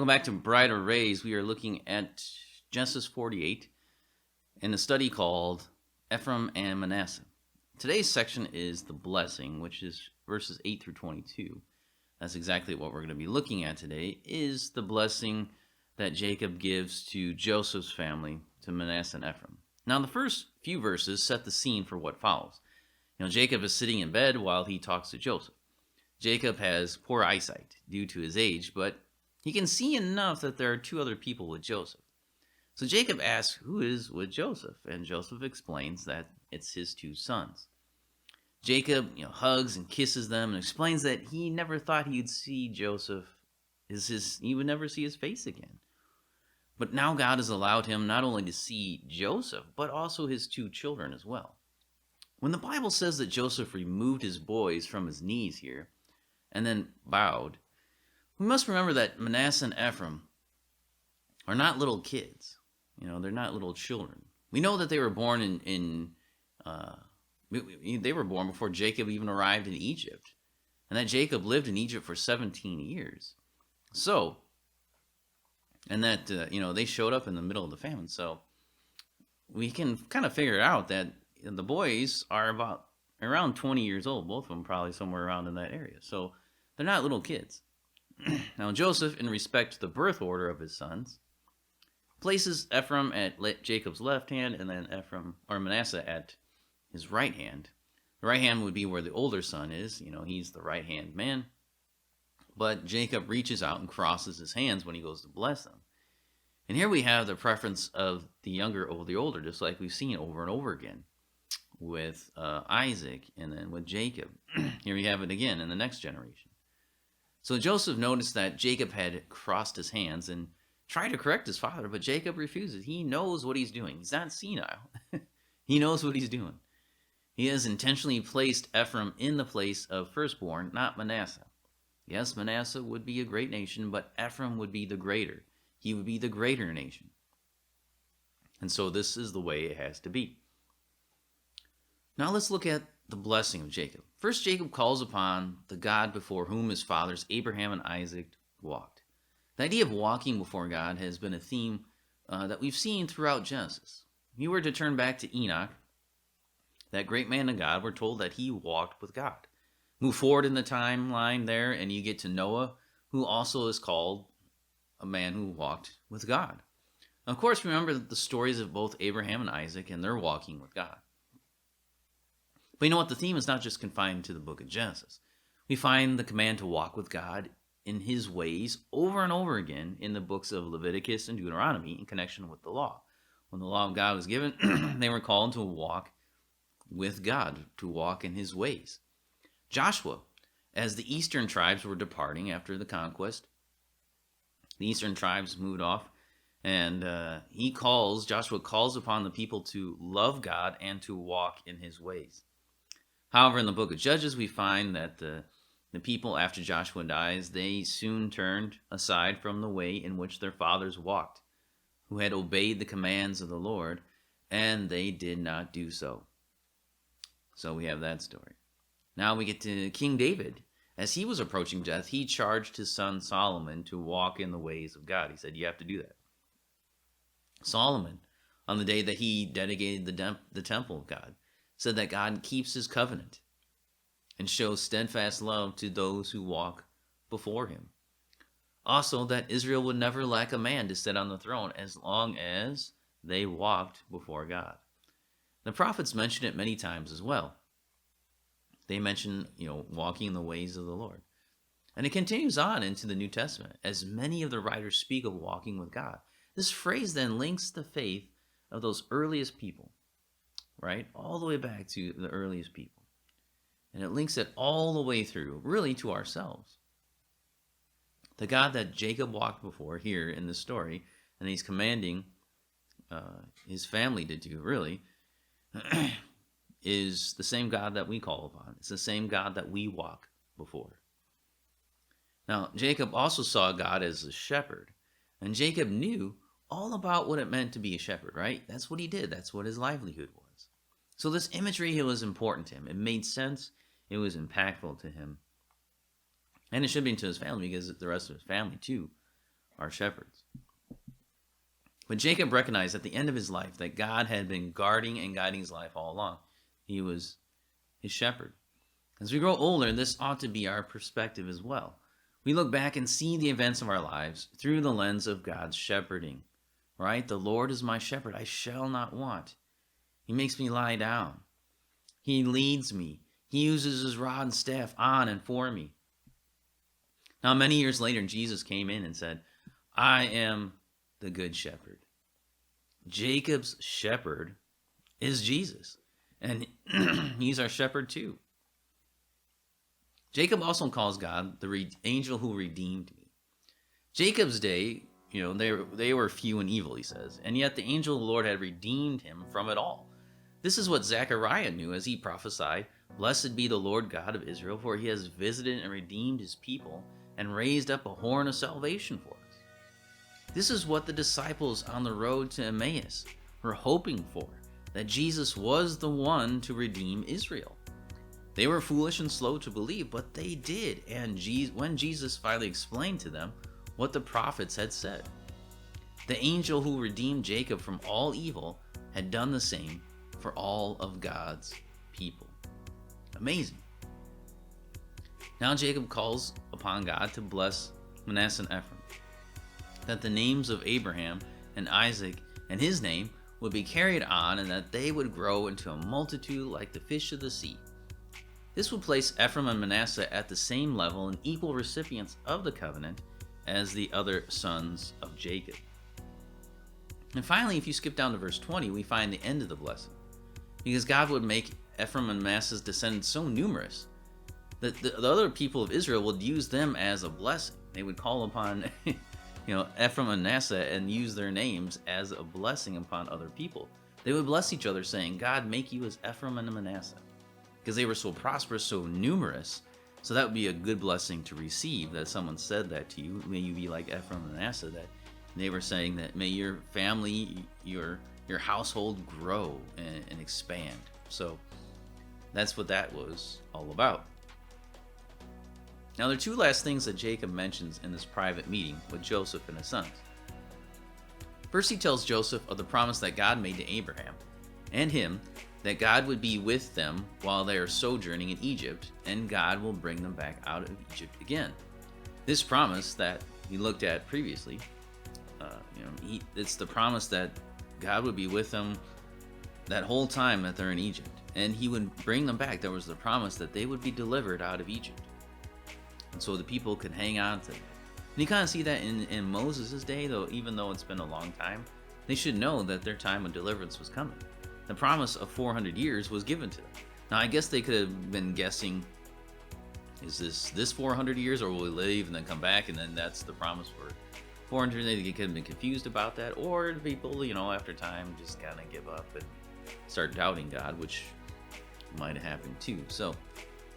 Welcome back to Bride or Raise. We are looking at Genesis 48 in a study called Ephraim and Manasseh. Today's section is the blessing, which is verses 8 through 22. That's exactly what we're going to be looking at today, is the blessing that Jacob gives to Joseph's family, to Manasseh and Ephraim. Now, the first few verses set the scene for what follows. Jacob is sitting in bed while he talks to Joseph. Jacob has poor eyesight due to his age, but he can see enough that there are two other people with Joseph. So Jacob asks who is with Joseph, and Joseph explains that it's his two sons. Jacob, hugs and kisses them and explains that he never thought he'd see Joseph, he would never see his face again. But now God has allowed him not only to see Joseph, but also his two children as well. When the Bible says that Joseph removed his boys from his knees here and then bowed, we must remember that Manasseh and Ephraim are not little kids. They're not little children. We know that they were born they were born before Jacob even arrived in Egypt, and that Jacob lived in Egypt for 17 years. So, and that, they showed up in the middle of the famine. So we can kind of figure out that the boys are around 20 years old, both of them probably somewhere around in that area. So they're not little kids. Now, Joseph, in respect to the birth order of his sons, places Ephraim at Jacob's left hand and then Manasseh at his right hand. The right hand would be where the older son is. He's the right-hand man. But Jacob reaches out and crosses his hands when he goes to bless them. And here we have the preference of the younger over the older, just like we've seen over and over again with Isaac and then with Jacob. Here we have it again in the next generation. So Joseph noticed that Jacob had crossed his hands and tried to correct his father, but Jacob refuses. He knows what he's doing. He's not senile. He knows what he's doing. He has intentionally placed Ephraim in the place of firstborn, not Manasseh. Yes, Manasseh would be a great nation, but Ephraim would be the greater. He would be the greater nation. And so this is the way it has to be. Now let's look at the blessing of Jacob. First, Jacob calls upon the God before whom his fathers Abraham and Isaac walked. The idea of walking before God has been a theme that we've seen throughout Genesis. If you were to turn back to Enoch, that great man of God, we're told that he walked with God. Move forward in the timeline there, and you get to Noah, who also is called a man who walked with God. Of course, remember the stories of both Abraham and Isaac, and they're walking with God. But you know what? The theme is not just confined to the book of Genesis. We find the command to walk with God in his ways over and over again in the books of Leviticus and Deuteronomy in connection with the law. When the law of God was given, they were called to walk with God, to walk in his ways. Joshua, as the eastern tribes were departing after the conquest, the eastern tribes moved off, and Joshua calls upon the people to love God and to walk in his ways. However, in the book of Judges, we find that the people, after Joshua dies, they soon turned aside from the way in which their fathers walked, who had obeyed the commands of the Lord, and they did not do so. So we have that story. Now we get to King David. As he was approaching death, he charged his son Solomon to walk in the ways of God. He said, you have to do that. Solomon, on the day that he dedicated the temple of God, said that God keeps his covenant and shows steadfast love to those who walk before him. Also, that Israel would never lack a man to sit on the throne as long as they walked before God. The prophets mention it many times as well. They mention, walking in the ways of the Lord. And it continues on into the New Testament, as many of the writers speak of walking with God. This phrase then links the faith of those earliest people, right? All the way back to the earliest people. And it links it all the way through, really, to ourselves. The God that Jacob walked before here in this story, and he's commanding his family to do, really, is the same God that we call upon. It's the same God that we walk before. Now, Jacob also saw God as a shepherd, and Jacob knew all about what it meant to be a shepherd, right? That's what he did. That's what his livelihood was. So this imagery here was important to him. It made sense. It was impactful to him. And it should be to his family, because the rest of his family, too, are shepherds. But Jacob recognized at the end of his life that God had been guarding and guiding his life all along. He was his shepherd. As we grow older, this ought to be our perspective as well. We look back and see the events of our lives through the lens of God's shepherding. Right? The Lord is my shepherd. I shall not want. He makes me lie down. He leads me. He uses his rod and staff on and for me. Now, many years later, Jesus came in and said, I am the good shepherd. Jacob's shepherd is Jesus. And he's our shepherd too. Jacob also calls God the angel who redeemed me. Jacob's day, they were few and evil, he says. And yet the angel of the Lord had redeemed him from it all. This is what Zechariah knew as he prophesied, Blessed be the Lord God of Israel, for he has visited and redeemed his people and raised up a horn of salvation for us. This is what the disciples on the road to Emmaus were hoping for, that Jesus was the one to redeem Israel. They were foolish and slow to believe, but they did. And when Jesus finally explained to them what the prophets had said, the angel who redeemed Jacob from all evil had done the same for all of God's people. Amazing. Now Jacob calls upon God to bless Manasseh and Ephraim, that the names of Abraham and Isaac and his name would be carried on, and that they would grow into a multitude like the fish of the sea. This would place Ephraim and Manasseh at the same level and equal recipients of the covenant as the other sons of Jacob. And finally, if you skip down to verse 20, we find the end of the blessing. Because God would make Ephraim and Manasseh's descendants so numerous that the other people of Israel would use them as a blessing. They would call upon Ephraim and Manasseh and use their names as a blessing upon other people. They would bless each other, saying, God, make you as Ephraim and Manasseh. Because they were so prosperous, so numerous. So that would be a good blessing to receive, that someone said that to you. May you be like Ephraim and Manasseh. That they were saying that may your family, your household grow and expand. So that's what that was all about. Now there are two last things that Jacob mentions in this private meeting with Joseph and his sons. First, he tells Joseph of the promise that God made to Abraham and him, that God would be with them while they are sojourning in Egypt, and God will bring them back out of Egypt again. This promise that we looked at previously, it's the promise that God would be with them that whole time that they're in Egypt, and he would bring them back. There was the promise that they would be delivered out of Egypt, and so the people could hang on to it. And you kind of see that in Moses' day, though, even though it's been a long time, they should know that their time of deliverance was coming. The promise of 400 years was given to them. Now, I guess they could have been guessing, is this 400 years, or will we leave and then come back, and then that's the promise for 400? They could have been confused about that, or people, after time, just kind of give up and start doubting God, which might have happened too. So,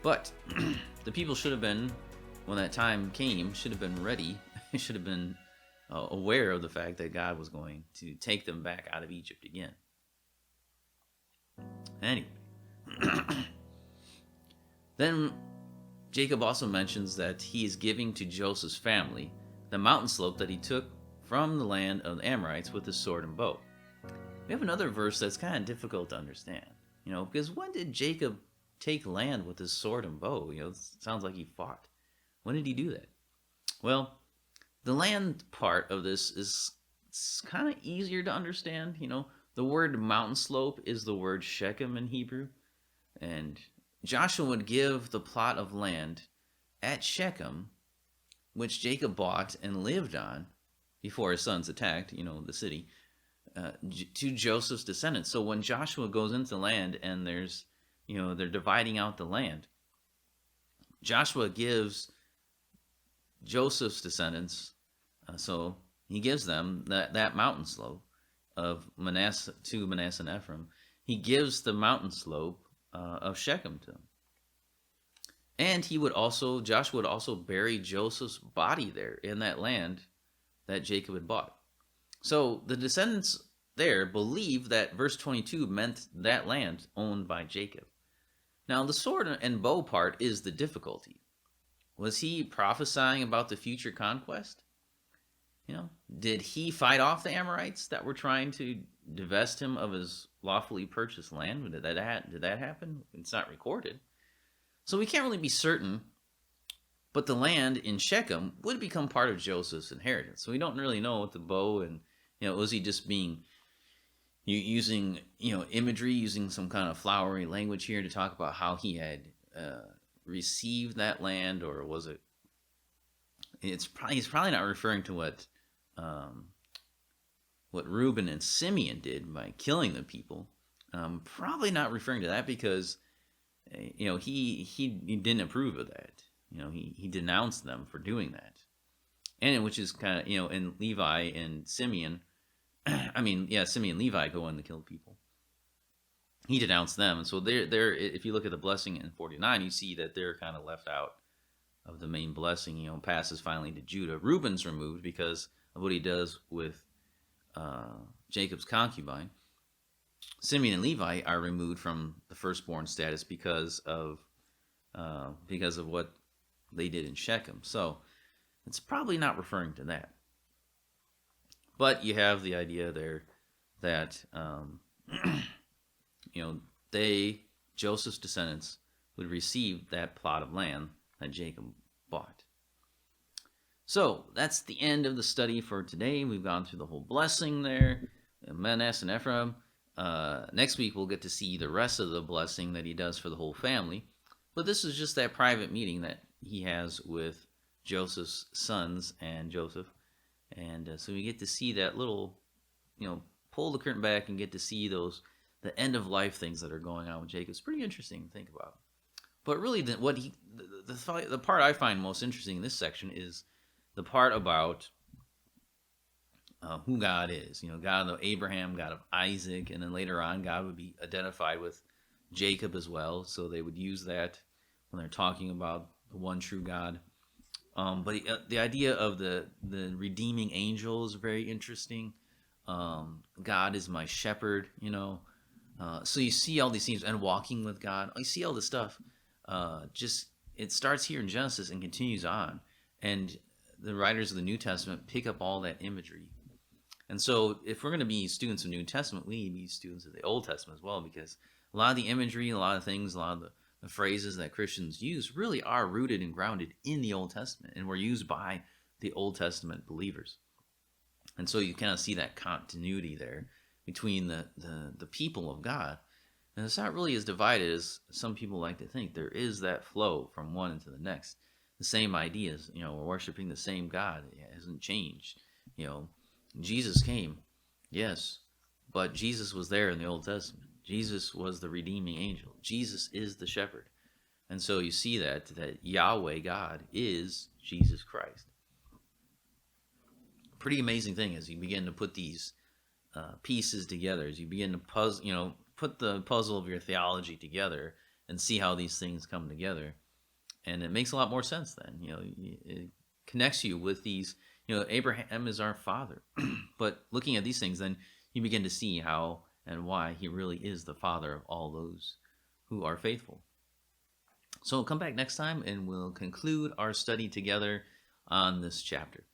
but the people should have been, when that time came, should have been ready, should have been aware of the fact that God was going to take them back out of Egypt again. Anyway, then Jacob also mentions that he is giving to Joseph's family the mountain slope that he took from the land of the Amorites with his sword and bow. We have another verse that's kind of difficult to understand, because when did Jacob take land with his sword and bow? It sounds like he fought. When did he do that? Well, the land part of this is kind of easier to understand. The word mountain slope is the word Shechem in Hebrew. And Joshua would give the plot of land at Shechem, which Jacob bought and lived on before his sons attacked, the city, to Joseph's descendants. So when Joshua goes into the land and there's, they're dividing out the land, Joshua gives Joseph's descendants, so he gives them that mountain slope of Manasseh to Manasseh and Ephraim. He gives the mountain slope of Shechem to them. And Joshua would also bury Joseph's body there in that land that Jacob had bought. So the descendants there believe that verse 22 meant that land owned by Jacob. Now the sword and bow part is the difficulty. Was he prophesying about the future conquest? Did he fight off the Amorites that were trying to divest him of his lawfully purchased land? Did that happen? It's not recorded. So we can't really be certain, but the land in Shechem would become part of Joseph's inheritance. So we don't really know what the bow and, was he just being using, imagery, using some kind of flowery language here to talk about how he had received that land, or was it? He's probably not referring to what Reuben and Simeon did by killing the people. Probably not referring to that because he didn't approve of that. He denounced them for doing that, and which is kind of and Levi and Simeon. Simeon and Levi go in to kill people. He denounced them, and so they're. If you look at the blessing in 49, you see that they're kind of left out of the main blessing. Passes finally to Judah. Reuben's removed because of what he does with Jacob's concubine. Simeon and Levi are removed from the firstborn status because of what they did in Shechem. So it's probably not referring to that. But you have the idea there that Joseph's descendants would receive that plot of land that Jacob bought. So that's the end of the study for today. We've gone through the whole blessing there, Manasseh and Ephraim. Next week we'll get to see the rest of the blessing that he does for the whole family. But this is just that private meeting that he has with Joseph's sons and Joseph. And so we get to see that little, pull the curtain back and get to see the end of life things that are going on with Jacob. It's pretty interesting to think about. But really, the part I find most interesting in this section is the part about who God is. God of Abraham, God of Isaac, and then later on, God would be identified with Jacob as well. So they would use that when they're talking about the one true God. But the idea of the redeeming angel is very interesting. God is my shepherd, So you see all these things, and walking with God. You see all this stuff. It starts here in Genesis and continues on. And the writers of the New Testament pick up all that imagery. And so if we're going to be students of the New Testament, we need to be students of the Old Testament as well, because a lot of the imagery, a lot of things, a lot of the phrases that Christians use really are rooted and grounded in the Old Testament, and were used by the Old Testament believers. And so you kind of see that continuity there between the people of God. And it's not really as divided as some people like to think. There is that flow from one into the next. The same ideas, we're worshiping the same God. It hasn't changed. Jesus came, yes, but Jesus was there in the Old Testament. Jesus was the redeeming angel. Jesus is the shepherd. And so you see that Yahweh, God, is Jesus Christ. Pretty amazing thing as you begin to put these pieces together, as you begin to put the puzzle of your theology together and see how these things come together. And it makes a lot more sense then. It connects you with these, Abraham is our father. But looking at these things, then you begin to see how and why he really is the father of all those who are faithful. So we'll come back next time and we'll conclude our study together on this chapter.